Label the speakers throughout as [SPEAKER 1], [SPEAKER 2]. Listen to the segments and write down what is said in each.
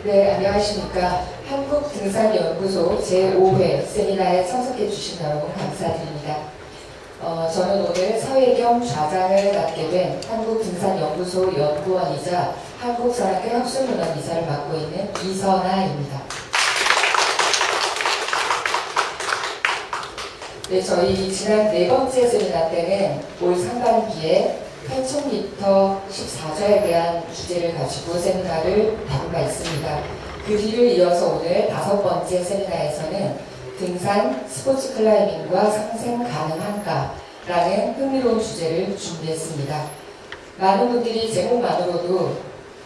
[SPEAKER 1] 네, 안녕하십니까. 한국등산연구소 제5회 세미나에 참석해 주신 여러분 감사드립니다. 저는 오늘 사회 겸 좌장을 맡게 된 한국등산연구소 연구원이자 한국산학회 학술문헌이사를 맡고 있는 이선아입니다. 네, 저희 지난 4번째 세미나 때는 올 상반기에 8,000m 14좌에 대한 주제를 가지고 세미나를 다룬 바 있습니다. 그 뒤를 이어서 오늘 5번째 세미나에서는 등산, 스포츠 클라이밍과 상생 가능한가라는 흥미로운 주제를 준비했습니다. 많은 분들이 제목만으로도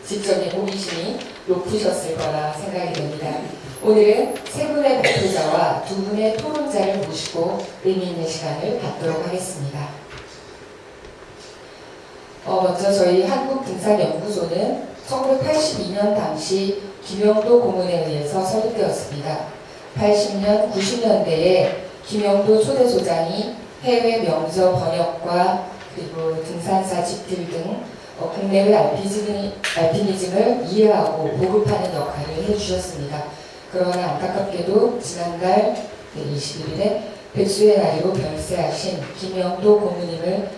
[SPEAKER 1] 지적인 호기심이 높으셨을 거라 생각이 됩니다. 오늘은 3분의 발표자와 2분의 토론자를 모시고 의미 있는 시간을 갖도록 하겠습니다. 먼저 저희 한국등산연구소는 1982년 당시 김영도 고문에 의해서 설립되었습니다. 80년, 90년대에 김영도 초대소장이 해외 명저 번역과 그리고 등산사 집필 등 국내의 알피니즘을 이해하고 보급하는 역할을 해주셨습니다. 그러나 안타깝게도 지난달 21일에 백수의 나이로 별세하신 김영도 고문님을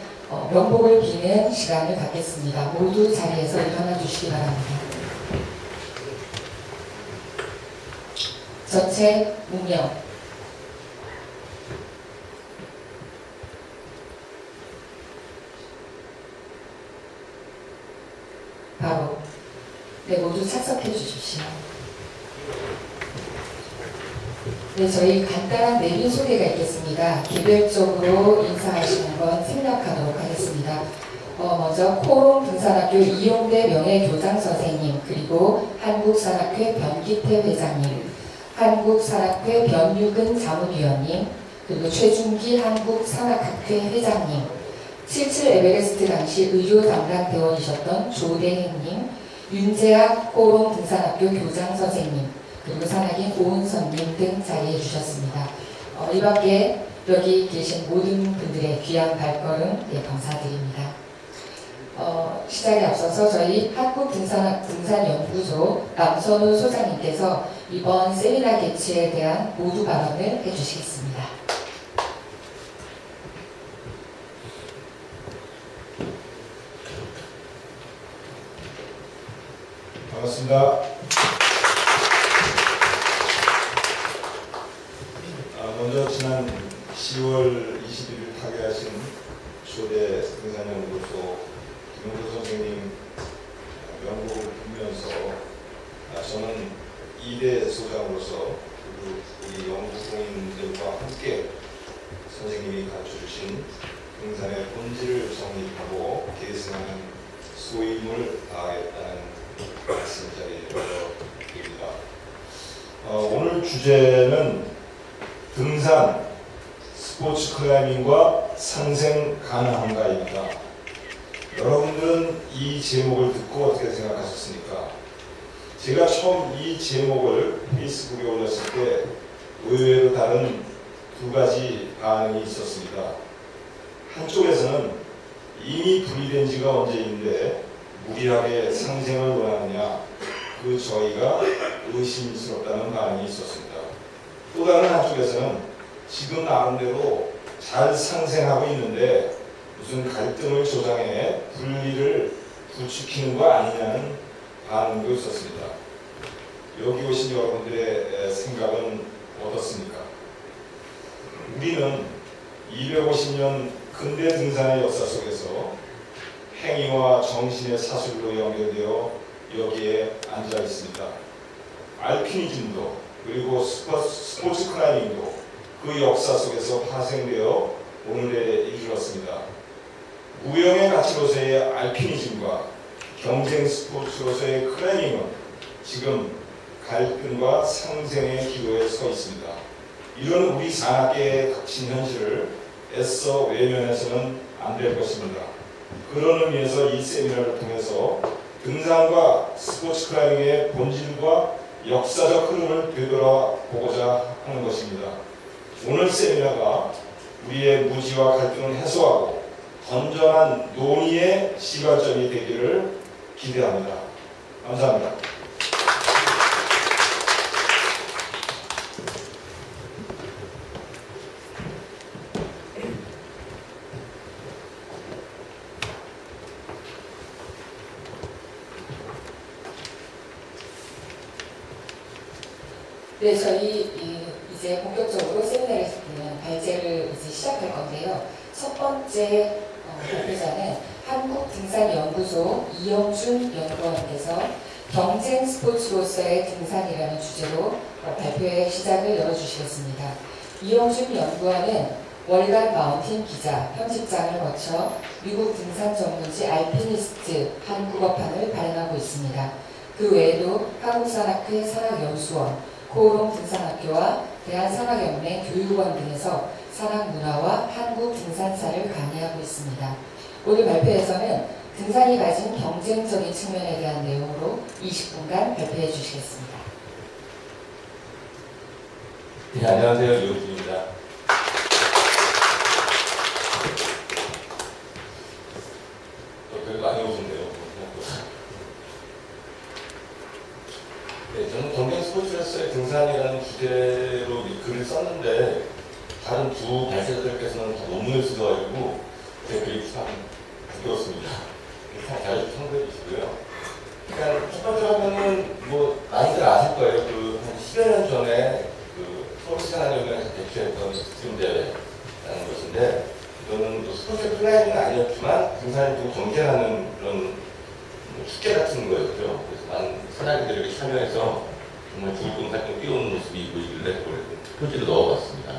[SPEAKER 1] 명복을 비는 시간을 갖겠습니다. 모두 자리에서 일어나 주시기 바랍니다. 전체 무명. 바로. 네, 모두 착석해 주십시오. 네, 저희 간단한 내빈 소개가 있겠습니다. 개별적으로 인사하시는 건 생략하도록 하겠습니다. 먼저 코롱 등산학교 이용대 명예교장 선생님, 그리고 한국산학회 변기태 회장님, 한국산학회 변유근 자문위원님, 그리고 최준기 한국산학학회 회장님, 77 에베레스트 당시 의료 담당 대원이셨던 조대행님, 윤재학 코롱 등산학교 교장 선생님, 그리고 산악인 오은선님 등 자리해 주셨습니다. 이 밖에 여기 계신 모든 분들의 귀한 발걸음 감사드립니다. 시작에 앞서서 저희 한국등산연구소 남선우 소장님께서 이번 세미나 개최에 대한 모두 발언을 해주시겠습니다.
[SPEAKER 2] 반갑습니다. 먼저 지난 10월 21일 타계하신 초대 등산연구소 김영도 선생님 명복을 빌면서 저는 2대 소장으로서 우리 연구소인들과 함께 선생님이 가르쳐주신 등산의 본질을 정립하고 계승하는 소임을 다하겠다는 말씀 자리에 드립니다. 오늘 주제는 등산, 스포츠 클라이밍과 상생 가능한가입니다. 여러분들은 이 제목을 듣고 어떻게 생각하셨습니까? 제가 처음 이 제목을 페이스북에 올렸을 때 의외로 다른 2가지 반응이 있었습니다. 한쪽에서는 이미 분리된 지가 언제인데 무리하게 상생을 원하느냐, 그 저희가 의심스럽다는 반응이 있었습니다. 또 다른 한쪽에서는 지금 나름대로 잘 상생하고 있는데 무슨 갈등을 조장해 분리를 부추기는 거 아니냐는 반응도 있었습니다. 여기 오신 여러분들의 생각은 어떻습니까? 우리는 250년 근대 등산의 역사 속에서 행위와 정신의 사슬로 연결되어 여기에 앉아 있습니다. 알피니즘도 그리고 스포츠 클라이밍도 그 역사 속에서 파생되어 오늘에 이르렀습니다. 무형의 가치로서의 알피니즘과 경쟁 스포츠로서의 클라이밍은 지금 갈등과 상생의 기로에 서 있습니다. 이런 우리 산악계에 닥친 현실을 애써 외면해서는 안 될 것입니다. 그런 의미에서 이 세미나를 통해서 등산과 스포츠 클라이밍의 본질과 역사적 흐름을 되돌아보고자 하는 것입니다. 오늘 세미나가 우리의 무지와 갈등을 해소하고 건전한 논의의 시발점이 되기를 기대합니다. 감사합니다.
[SPEAKER 1] 네, 저희 이제 본격적으로 세미나를 발제를 이제 시작할 건데요. 첫 번째 발표자는 한국등산연구소 이영준 연구원께서 경쟁 스포츠로서의 등산이라는 주제로 발표의 시작을 열어주시겠습니다. 이영준 연구원은 월간 마운틴 기자, 편집장을 거쳐 미국 등산 전문지 알피니스트 한국어판을 발행하고 있습니다. 그 외에도 한국산악회 산악연수원, 코오롱 등산학교와 대한산악연맹 교육원 등에서 산악 문화와 한국 등산사를 강의하고 있습니다. 오늘 발표에서는 등산이 가진 경쟁적인 측면에 대한 내용으로 20분간 발표해 주시겠습니다.
[SPEAKER 3] 네, 안녕하세요. 이영준입니다. 되게 많이 오셨네요. 네, 저는 경쟁 스포츠로서의 등산이라는 주제로 글을 썼는데 다른 두 발제자들께서는 다 논문을 쓰셔가지고 제 글이 참 부끄럽습니다. 잘 참고해 주시고요. 그러니까 첫 번째 하면은 뭐 많이들 아실 거예요. 그 한 10여 년 전에 그 서울시간연맹에서 개최했던 스트림 대회라는 것인데 이거는 또 스포츠 클라이밍은 아니었지만 등산을 좀 경쟁하는 그런 축제 같은 거였죠. 그래서 많은 사람들에게 참여해서 정말 죽을 것 같은 뛰어오는 모습이 보이길래 표지를 넣어봤습니다.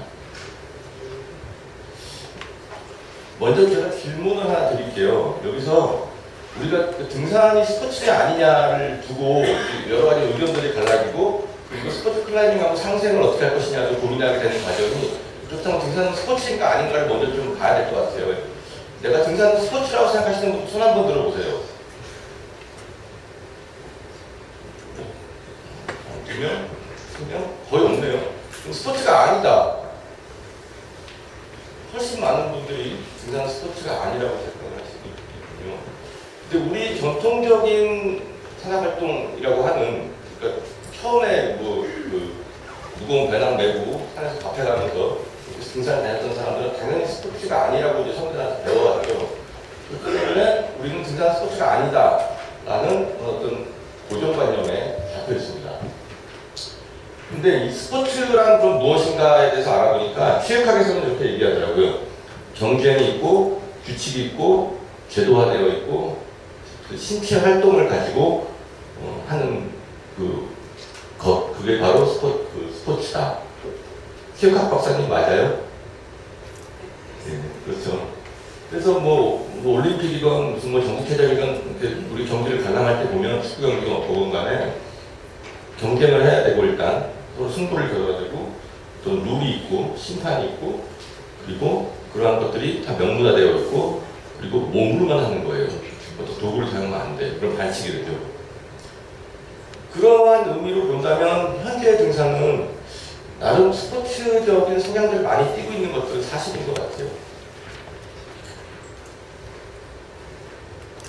[SPEAKER 3] 먼저 제가 질문을 하나 드릴게요. 여기서 우리가 등산이 스포츠냐 아니냐를 두고 여러 가지 의견들이 갈라지고 그리고 스포츠 클라이밍하고 상생을 어떻게 할 것이냐를 고민하게 되는 과정이 그렇다면 등산은 스포츠인가 아닌가를 먼저 좀 봐야 될 것 같아요. 내가 등산은 스포츠라고 생각하시는 분 손 한번 들어보세요. 2명? 3명? 거의 없네요. 스포츠가 아니다. 훨씬 많은 분들이 등산 스포츠가 아니라고 생각을 하시거든요. 근데 우리 전통적인 산악활동이라고 하는, 그러니까 처음에 무거운 배낭 메고 산에서 밥해 가면서 등산 다녔던 사람들은 당연히 스포츠가 아니라고 이제 선배들한테 배워왔죠. 그렇기 때문에 우리는 등산 스포츠가 아니다라는 어떤 고정관념에 잡혀 있습니다. 근데 이 스포츠란 좀 무엇인가에 대해서 알아보니까 체육학에서는 이렇게 얘기하더라고요. 경쟁이 있고 규칙이 있고 제도화되어 있고 그 신체 활동을 가지고 하는 그게 바로 스포츠다. 체육학 박사님 맞아요? 네, 그렇죠. 그래서 뭐 올림픽이건 무슨 뭐 전국체전이건 우리 경기를 관람할 때 보면 축구 경기가 보건 간에 경쟁을 해야 되고 일단 서로 승부를 겨뤄야 되고 또 룰이 있고 심판이 있고 그리고 그러한 것들이 다 명문화되어 있고 그리고 몸으로만 하는 거예요. 어떤 도구를 사용하면 안 돼. 그런 반칙이 되죠. 그러한 의미로 본다면 현재 등산은 나름 스포츠적인 성향들을 많이 띠고 있는 것들은 사실인 것 같아요.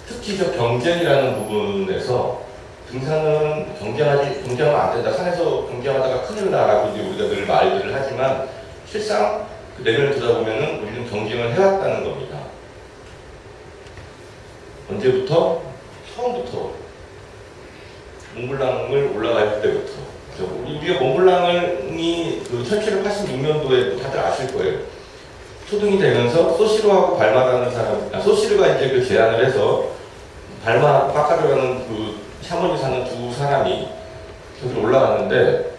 [SPEAKER 3] 특히 저 경쟁이라는 부분에서 등산은 경쟁하면 안 된다. 산에서 경쟁하다가 큰일 나라고 이제 우리가 늘 말들을 하지만 실상 그 내면을 들여다보면은 우리는 경쟁을 해왔다는 겁니다. 언제부터? 처음부터. 몽블랑을 올라갈 때부터. 우리가 몽블랑이 그 1786년도에 다들 아실 거예요. 초등이 되면서 소시루하고 발마라는 사람, 소시루가 이제 그 제안을 해서 발마 빠카르라는 그 샤머니 사는 두 사람이 저기 올라갔는데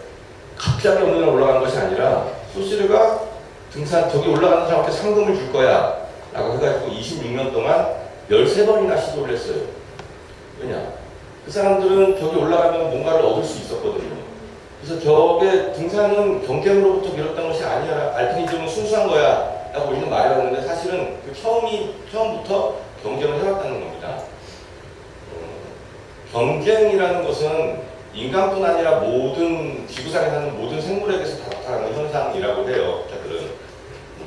[SPEAKER 3] 갑자기 어느 날 올라간 것이 아니라 소시루가 등산 저기 올라가는 사람한테 상금을 줄 거야 라고 해가지고 26년 동안 13번이나 시도를 했어요. 왜냐? 그 사람들은 저기 올라가면 뭔가를 얻을 수 있었거든요. 그래서 저게 등산은 경쟁으로부터 비롯된 것이 아니라 알피니즘은 순수한 거야 라고 우리는 말해왔는데 사실은 그 처음부터 경쟁을 해왔다는 겁니다. 경쟁이라는 것은 인간뿐 아니라 모든 지구상에 사는 모든 생물에게서 나타나는 현상이라고 해요. 자들은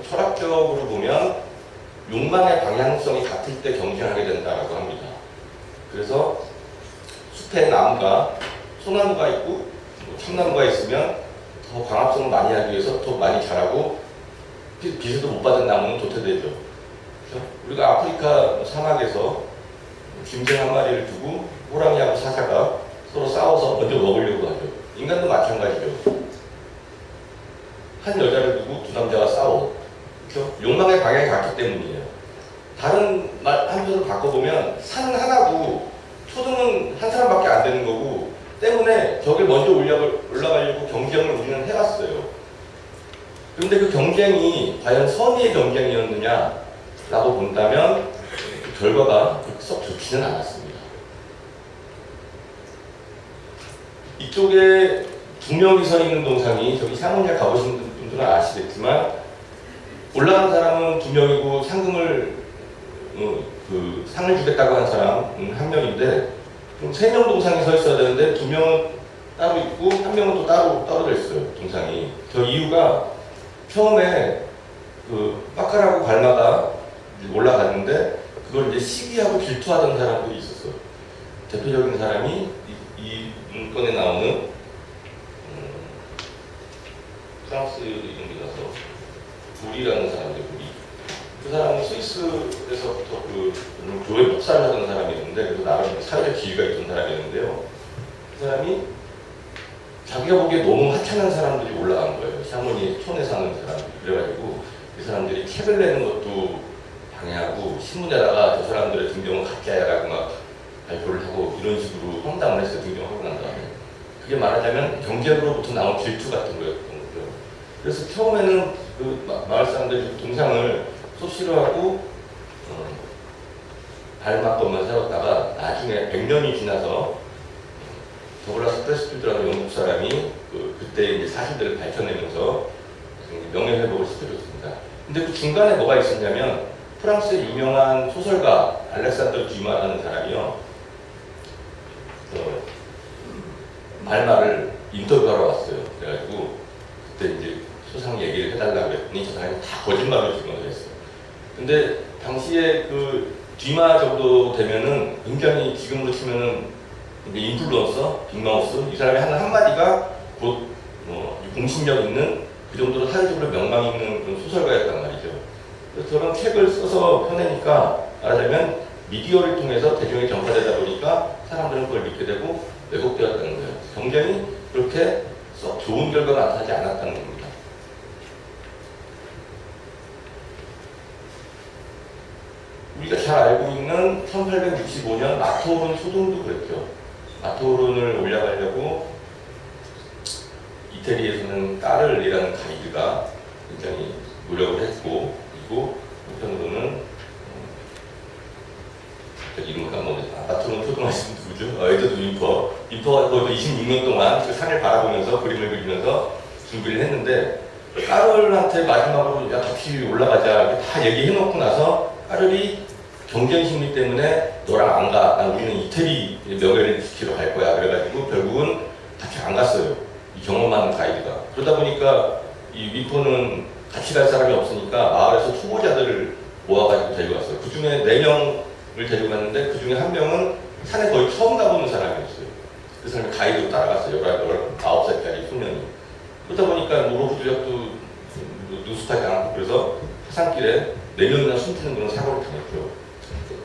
[SPEAKER 3] 철학적으로 보면 욕망의 방향성이 같을 때 경쟁하게 된다라고 합니다. 그래서 숲에 나무가 소나무가 있고 참나무가 있으면 더 광합성을 많이 하기 위해서 더 많이 자라고 비수도 못 받은 나무는 도태되죠. 그렇죠? 우리가 아프리카 사막에서 짐승 한 마리를 두고 호랑이하고 사자가 서로 싸워서 먼저 먹으려고 하죠. 인간도 마찬가지죠. 한 여자를 두고 두 남자가 싸워. 그렇죠? 욕망의 방향이 같기 때문이에요. 다른 말 한편으로 바꿔보면 산은 하나고 초등은 한 사람밖에 안 되는 거고 때문에 저게 먼저 올라가려고 경쟁을 우리는 해왔어요. 그런데 그 경쟁이 과연 선의의 경쟁이었느냐라고 본다면 그 결과가 그렇게 썩 좋지는 않았습니다. 이쪽에 두 명이 서 있는 동상이 저기 샤모니아 가보신 분들은 아시겠지만 올라간 사람은 두 명이고 상금을 상을 주겠다고 한 사람은 한 명인데 그럼 세 명 동상이 서 있어야 되는데 두 명은 따로 있고 한 명은 또 따로 떨어져 있어요. 동상이. 저 이유가 처음에 그 빠까라고 발마가 올라갔는데 그걸 이제 시기하고 질투하던 사람들이 있었어요. 대표적인 사람이 이 문건에 나오는 프랑스 이름이라서 불이라는 사람인데 불이. 그 사람은 스위스에서부터 그 교회 목사를 하던 사람이었는데 그래서 나름 사회적 지위가 있던 사람이었는데요. 그 사람이 자기가 보기에 너무 하찮은 사람들이 올라간 거예요. 샤모니 촌에 사는 사람들. 그래가지고 이 사람들이 책을 내는 것도 방해하고 신문에다가 저 사람들의 등경은 가짜야라고 막 발표를 하고 이런 식으로 황당을 했어요. 등경하고 난 다음에. 그게 말하자면 경쟁으로부터 나온 질투 같은 거였던 거죠. 그래서 처음에는 그 마을 사람들이 동상을 소시로하고 발맞것만 세웠다가 나중에 100년이 지나서 더글라스 프레스필드라는 영국 사람이 그때 이제 사실들을 밝혀내면서 명예회복을 시켜줬습니다. 근데 그 중간에 뭐가 있었냐면 프랑스의 유명한 소설가 알렉산더 듀마라는 사람이요. 말마를 인터뷰하러 왔어요. 그래가지고 그때 이제 소상 얘기를 해달라고 했더니 저 사람이 다 거짓말을 지금 했어요. 근데 당시에 그 듀마 정도 되면은 굉장히 지금으로 치면은 인플루언서, 빅마우스 이 사람의 한마디가 곧 공신력 있는 그 정도로 사회적으로 명망 있는 그런 소설가였단 말이죠. 그래서 저런 책을 써서 펴내니까 말하자면 미디어를 통해서 대중에 전파되다 보니까 사람들은 그걸 믿게 되고 왜곡되었다는 거예요. 경쟁이 그렇게 썩 좋은 결과가 나타나지 않았다는 겁니다. 우리가 잘 알고 있는 1865년 마토론 소동도 그랬죠. 마토론을 올라가려고 이태리에서는 까를이라는 가이드가 굉장히 노력을 했고, 그리고 한편으로는 이름을 까먹었는데 마토론 초등학생 누구죠? 에드드 윈퍼가 거의 26년 동안 그 산을 바라보면서 그림을 그리면서 준비를 했는데 까를한테 마지막으로 야 같이 올라가자 다 얘기해놓고 나서 까를이 경쟁 심리 때문에 너랑 안 가. 우리는 이태리 명예를 지키러 갈 거야. 그래가지고 결국은 같이 안 갔어요. 이 경험하는 가이드가. 그러다 보니까 이 위포는 같이 갈 사람이 없으니까 마을에서 초보자들을 모아가지고 데리고 왔어요. 그 중에 4명을 데리고 갔는데 그 중에 한 명은 산에 거의 처음 가보는 사람이었어요. 그 사람이 가이드로 따라갔어요. 19살짜리 소년이. 그러다 보니까 로프주역도 누수하지 않고 그래서 산길에 4명이나 숨지는 그런 사고를 당했죠.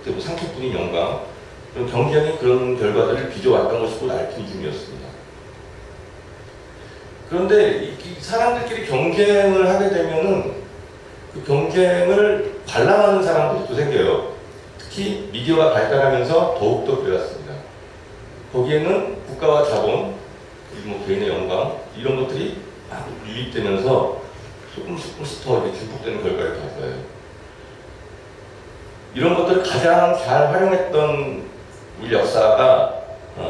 [SPEAKER 3] 그때 상식뿐인 영광, 그런 경쟁이 그런 결과들을 빚어왔던 것이 곧 알피니즘이었습니다. 그런데 이 사람들끼리 경쟁을 하게 되면은 그 경쟁을 관람하는 사람들이 또 생겨요. 특히 미디어가 발달하면서 더욱더 그래왔습니다. 거기에는 국가와 자본, 그리고 뭐 개인의 영광, 이런 것들이 막 유입되면서 조금씩 더 증폭되는 결과를 가져와요. 이런 것들을 가장 잘 활용했던 우리 역사가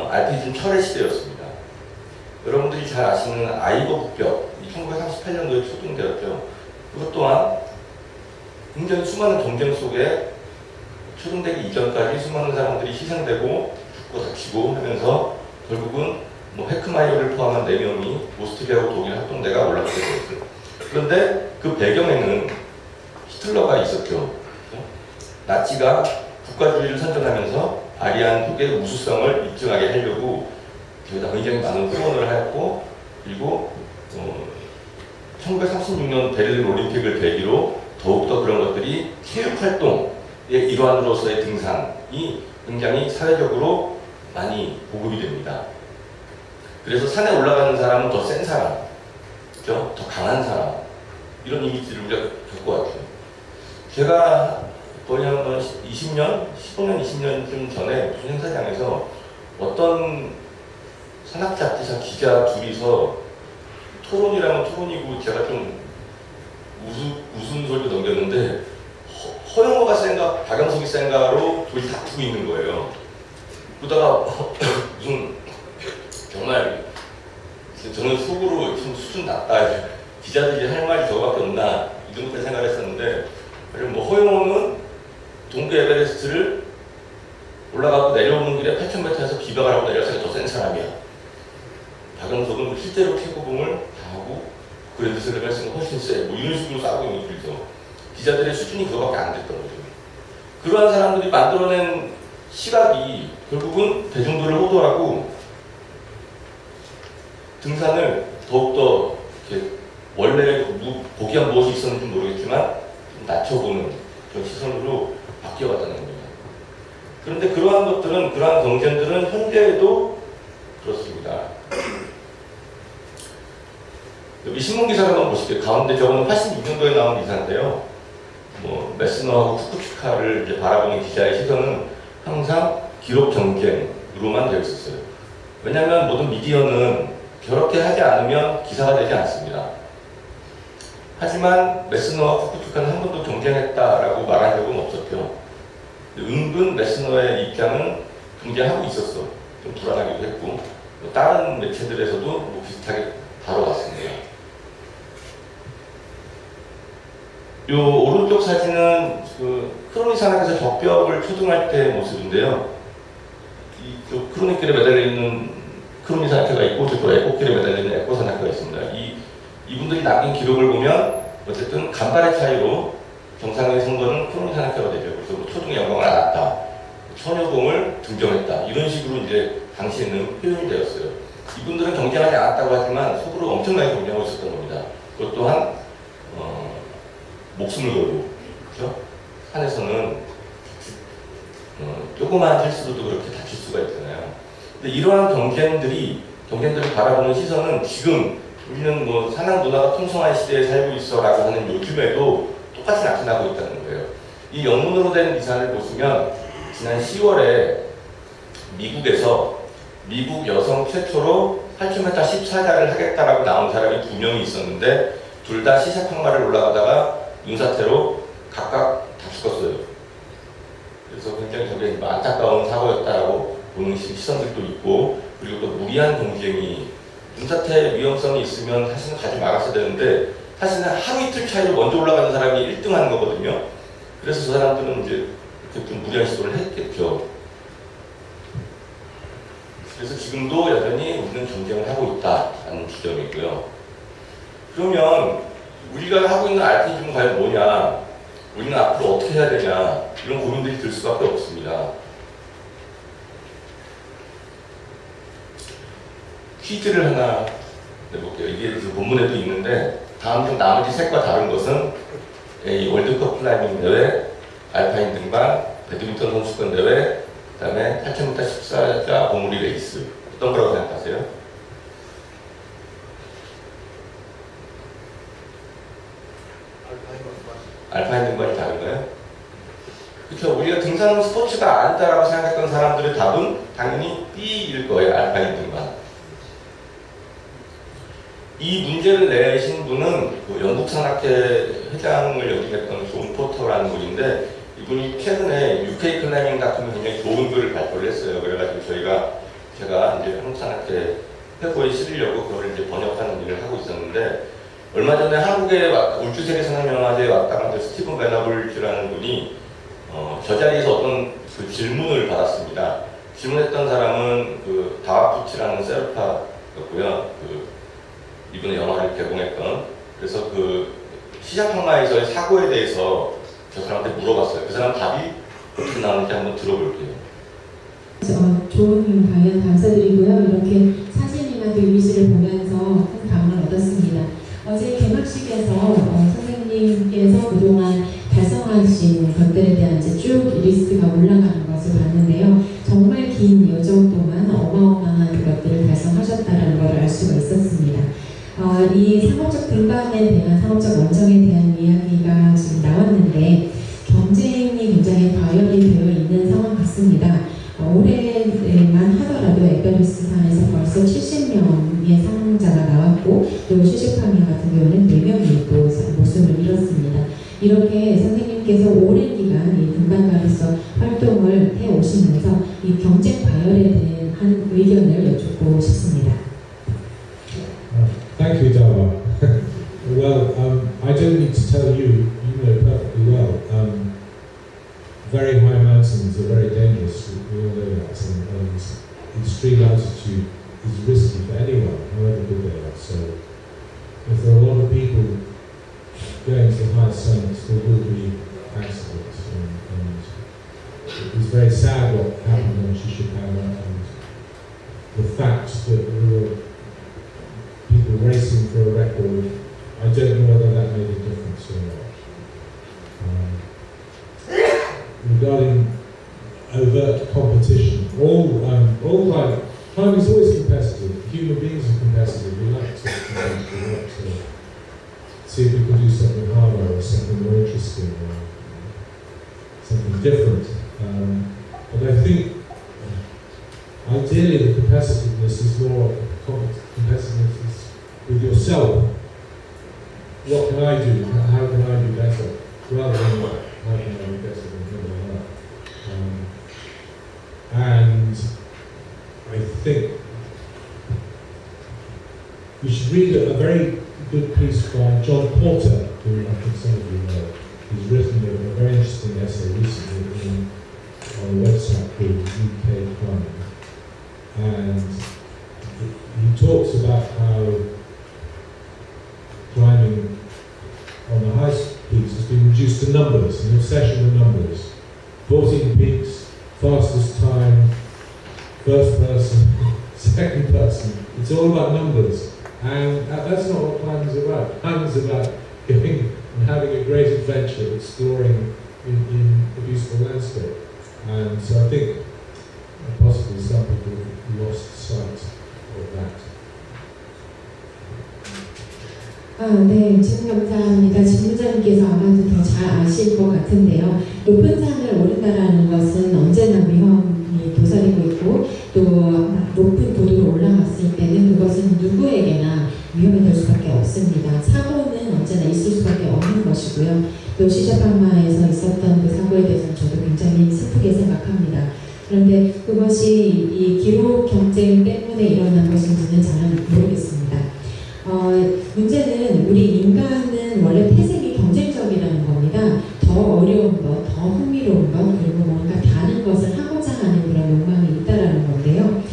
[SPEAKER 3] 알피니즘 철의 시대였습니다. 여러분들이 잘 아시는 아이버 북벽, 1938년도에 초등되었죠. 그것 또한 굉장히 수많은 경쟁 속에 초등되기 이전까지 수많은 사람들이 희생되고 죽고 다치고 하면서 결국은 뭐 헤크마이어를 포함한 4명이 오스트리아하고 독일 합동대가 올라가게 되었어요. 그런데 그 배경에는 히틀러가 있었죠. 나치가 국가주의를 선전하면서 아리안족의 우수성을 입증하게 하려고 저희가 굉장히 많은 후원을 하였고, 그리고 1936년 베를린 올림픽을 계기로 더욱더 그런 것들이 체육활동의 일환으로서의 등산이 굉장히 사회적으로 많이 보급이 됩니다. 그래서 산에 올라가는 사람은 더 센 사람, 그렇죠? 더 강한 사람, 이런 이미지를 우리가 겪어왔죠. 제가 거의 한 20년, 15년, 20년쯤 전에 무슨 행사장에서 어떤 산악잡지사 기자 둘이서 토론이라면 토론이고 제가 좀 웃은 소리도 넘겼는데 허영호가 센가 박영석이 센가로 둘이 다투고 있는 거예요. 그러다가 무슨 정말 저는 속으로 좀 수준 낮다, 기자들이 할 말이 저거밖에 없나 이 정도 생각을 했었는데, 뭐 허영호는 동계 에베레스트를 올라가고 내려오는 길에 8,000m에서 비박을 하고 내려서 더 센 사람이야. 박영석은 실제로 태고봉을 다 하고 그랜드슬램 했으면 훨씬 세. 뭐 이런 식으로 싸우고 있는 거죠. 기자들의 수준이 그거밖에 안 됐던 거죠. 그러한 사람들이 만들어낸 시각이 결국은 대중들을 호도하고 등산을 더욱더 이렇게 원래 보기한 무엇이 있었는지 모르겠지만 좀 낮춰보는 그런 시선으로 바뀌어갔다는 겁니다. 그런데 그러한 것들은, 그러한 경쟁들은 현재에도 그렇습니다. 여기 신문기사를 한번 보실게요. 가운데 저거는 86년도에 나온 기사인데요. 뭐 메스너하고 후쿠츠카를 이제 바라보는 기자의 시선은 항상 기록 경쟁으로만 되어 있었어요. 왜냐하면 모든 미디어는 저렇게 하지 않으면 기사가 되지 않습니다. 하지만 메스너와 후쿠츠카는 한 번도 경쟁했다라고 말한 적은 없었죠. 은근 메스너의 입장은 경쟁하고 있었어. 좀 불안하기도 했고, 뭐 다른 매체들에서도 뭐 비슷하게 다뤄왔습니다. 요 오른쪽 사진은 그 크로니 산악에서 벽벽을 초등할 때의 모습인데요. 이 크로니길에 매달려 있는 크로니 산악회가 있고, 저쪽 에코길에 매달려 있는 에코 산악회가 있습니다. 이분들이 남긴 기록을 보면 어쨌든 간발의 차이로 정상의 선거는 크로니 산악회가 되죠. 그래서 뭐 초등의 영광을 안았다, 처녀봉을 등정했다, 이런 식으로 이제 당시에는 표현이 되었어요. 이분들은 경쟁하지 않았다고 하지만 속으로 엄청나게 경쟁하고 있었던 겁니다. 그것 또한 목숨을 걸고, 그렇죠? 산에서는 조그마한 실수로도 그렇게 다칠 수가 있잖아요. 근데 이러한 경쟁들을 바라보는 시선은 지금 우리는 뭐 산악 문화가 풍성한 시대에 살고 있어라고 하는 요즘에도 똑같이 나타나고 있다는 거예요. 이 영문으로 된 기사를 보시면 지난 10월에 미국에서 미국 여성 최초로 8,000m 14자를 하겠다라고 나온 사람이 2명이 있었는데 둘 다 시사평마를 올라가다가 눈사태로 각각 다 죽었어요. 그래서 굉장히 저게 안타까운 사고였다라고 보는 시선들도 있고, 그리고 또 무리한 경쟁이, 눈사태 위험성이 있으면 사실은 가지 말았어야 되는데 사실은 하루 이틀 차이로 먼저 올라가는 사람이 1등 하는 거거든요. 그래서 저 사람들은 이제 이렇게 좀 무리한 시도를 했겠죠. 그래서 지금도 여전히 우리는 경쟁을 하고 있다는 지점이고요. 그러면 우리가 하고 있는 알피니즘은 과연 뭐냐, 우리는 앞으로 어떻게 해야 되냐, 이런 고민들이 들 수밖에 없습니다. 퀴즈를 하나 내볼게요. 이게 본문에도 있는데, 다음 중 나머지 색과 다른 것은 이 월드컵 클라이밍 대회, 알파인 등반, 배드민턴 선수권 대회, 그 다음에 8,000m 14자 봉우리 레이스. 어떤 거라고 생각하세요? 알파인 등반이 다른가요? 그렇죠. 우리가 등산 스포츠가 아니다라고 생각했던 사람들의 답은 당연히 B일 거예요. 알파인 등반. 이 문제를 내신 분은 그 영국 산악회 회장을 역임했던 존 포터라는 분인데, 이분이 최근에 UK 클라이밍 같은 굉장히 좋은 글을 발표를 했어요. 그래가지고 제가 이제 한국 산악회 회고에 실으려고 그걸 이제 번역하는 일을 하고 있었는데, 얼마 전에 한국에 울주세계선언영화제에 왔다 간 스티븐 베너블즈라는 분이 저 자리에서 어떤 그 질문을 받았습니다. 질문했던 사람은 그 다와푸치라는 세르파였고요. 이분의 영화를 개봉했던. 그래서 그 시작항마에서의 사고에 대해서 저 사람한테 물어봤어요. 그 사람 답이 어떻게 나오는지 한번 들어볼게요.
[SPEAKER 4] 좋은 강연 감사드리고요. 이렇게 사진이나 또 이미지를 보면서 큰 감을 얻었습니다. 어제 개막식에서 선생님께서 그동안 달성하신 것들에 대한 이제 쭉 리스트가 올라가는 것을 봤는데요. 정말 긴 여정 동안 어마어마한 것들을 달성하셨다는 걸 알 수가 있었습니다. 이 상업적 등반에 대한 상업적 원정에 대한 이야기가 지금 나왔는데 경쟁이 굉장히 과열이 되어 있는 상황 같습니다. 올해만 하더라도 에베레스트산에서 벌써 70명의 사망자가 나왔고 또 시식파면 같은 경우는 4명이 또 목숨을 잃었습니다. 이렇게 선생님께서 오랜 기간 이 등반가로서 활동을 해오시면서 이 경쟁 과열에 대한 의견을 여쭙고 싶습니다.
[SPEAKER 5] Thank you, Dawa. Well, I don't need to tell you, you know perfectly well. Very high mountains are very dangerous, we all know that, and extreme altitude is risky for anyone, however good they are. So, if there are a lot of people going to the high summits, there will be accidents, and it was very sad what happened on Shishapama, and the fact that there were people racing for a record. I don't know whether that made a difference or not. Regarding overt competition, climbing is always competitive. Human beings are competitive. We like to compete. We like to see if we can do something harder or something more interesting or something different. But I think ideally the competitiveness is more competitiveness with yourself. What can I do? How can I do better? Rather than how can I do better than him or her? And I think you should read a very good piece by John Porter, who I think some of you know. He's written a very interesting essay recently on a website called UK Climbing. And he talks about how climbing on the high peaks has been reduced to numbers, an obsession with numbers. 14 peaks, fastest time, first person, second person. It's all about numbers. And that's not what climbing is about. Climbing is about going and having a great adventure, exploring in a beautiful landscape. And so I think possibly some people have lost sight of that.
[SPEAKER 4] 네, 질문 감사합니다. 질문자님께서 아마도 더 잘 아실 것 같은데요. 높은 산을 오른다라는 것은 언제나 위험이 도사리고 있고 또 높은 고도로 올라갔을 때는 그것은 누구에게나 위험이 될 수밖에 없습니다. 사고는 언제나 있을 수밖에 없는 것이고요. 또 시샤파마에서 있었던 그 사고에 대해서는 저도 굉장히 슬프게 생각합니다. 그런데 그것이 이 기록 경쟁 때문에 일어난 것인지는 잘 모르겠습니다. 문제는 우리 인간은 원래 태생이 경쟁적이라는 겁니다. 더 어려운 것, 더 흥미로운 것, 그리고 뭔가 다른 것을 하고자 하는 그런 욕망이 있다라는 건데요.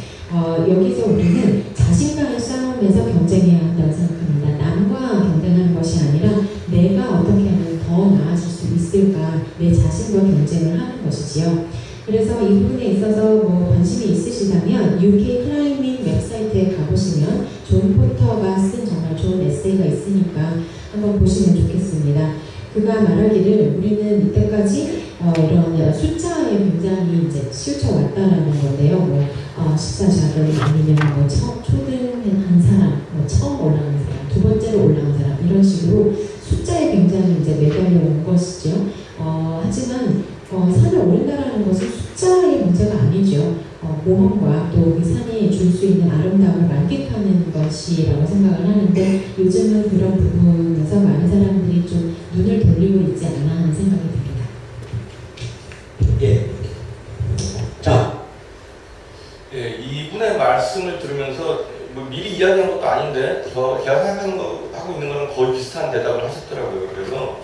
[SPEAKER 4] 여기서 우리는 자신과의 싸움에서 경쟁해야 한다고 생각합니다. 남과 경쟁하는 것이 아니라 내가 어떻게 하면 더 나아질 수 있을까, 내 자신과 경쟁을 하는 것이지요. 그래서 이 부분에 있어서 관심이 있으시다면 UK 클라이밍 웹사이트에 가보시면 존 포터가 쓴 정말 좋은 에세이가 있으니까 한번 보시면 좋겠습니다. 그가 말하기를 우리는 이때까지 이런 숫자에 굉장히 이제 치우쳐왔다라는 건데요. 14자들 아니면 초등한 사람, 처음 올라간 사람, 두 번째로 올라간 사람 이런 식으로 숫자에 굉장히 이제 매달려 온 것이죠. 하지만 산을 오른다라는 것은 숫자의 문제가 아니죠. 모험과 또 그 산이 줄 수 있는 아름다움을 만끽하는 것이라고 생각을 하는데 요즘은 그런 부분에서 많은 사람들이 좀 눈을 돌리고 있지 않나 하는 생각이 듭니다.
[SPEAKER 6] 예. 자.
[SPEAKER 3] 예, 이분의 말씀을 들으면서 그래서 뭐 미리 이야기한 것도 아닌데 제가 생각하는 거 하고 있는 거는 거의 비슷한 대답을 하셨더라고요. 그래서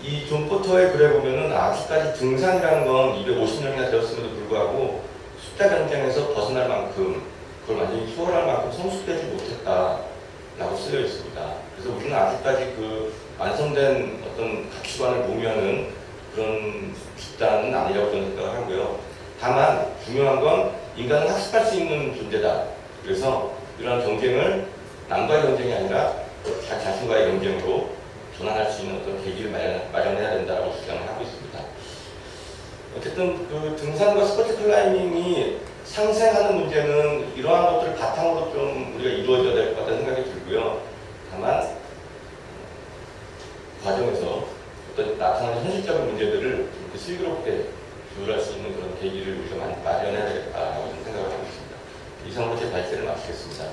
[SPEAKER 3] 이 존 포터의 글에 보면은 아직까지 등산이라는 건 250년이나 되었음에도 불구하고 숫자 경쟁에서 벗어날 만큼 그걸 완전히 추월할 만큼 성숙되지 못했다라고 쓰여 있습니다. 그래서 우리는 아직까지 그 완성된 어떤 가치관을 모면은 그런 집단은 아니라고 저는 생각을 하고요. 다만 중요한 건 인간은 학습할 수 있는 존재다. 그래서 이러한 경쟁을 남과의 경쟁이 아니라 자신과의 경쟁으로 전환할 수 있는 어떤 계기를 마련해야 된다고 주장을 하고 있습니다. 어쨌든 그 등산과 스포츠 클라이밍이 상생하는 문제는 이러한 것들을 바탕으로 좀 우리가 이루어져야 될 것 같다는 생각이 들고요. 다만 과정에서 어떤 나타나는 현실적인 문제들을 이렇게 슬기롭게 조율할 수 있는 그런 계기를 우리가 많이 마련해야 되겠다고 생각을 하고 있습니다. 이상으로 제 발제를 마치겠습니다.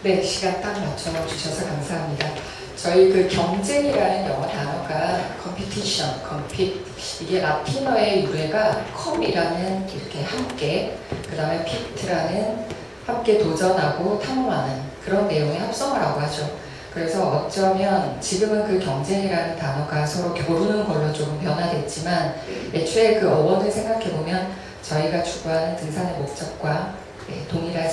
[SPEAKER 1] 네, 시간 딱 맞춰주셔서 감사합니다. 저희 그 경쟁이라는 영어 단어가 competition, compete, 이게 라틴어의 유래가 com이라는 이렇게 함께, 그 다음에 pit라는 함께 도전하고 탐험하는 그런 내용의 합성어라고 하죠. 그래서 어쩌면 지금은 그 경쟁이라는 단어가 서로 겨루는 걸로 조금 변화됐지만 애초에 그 어원을 생각해보면 저희가 추구하는 등산의 목적과 동일하지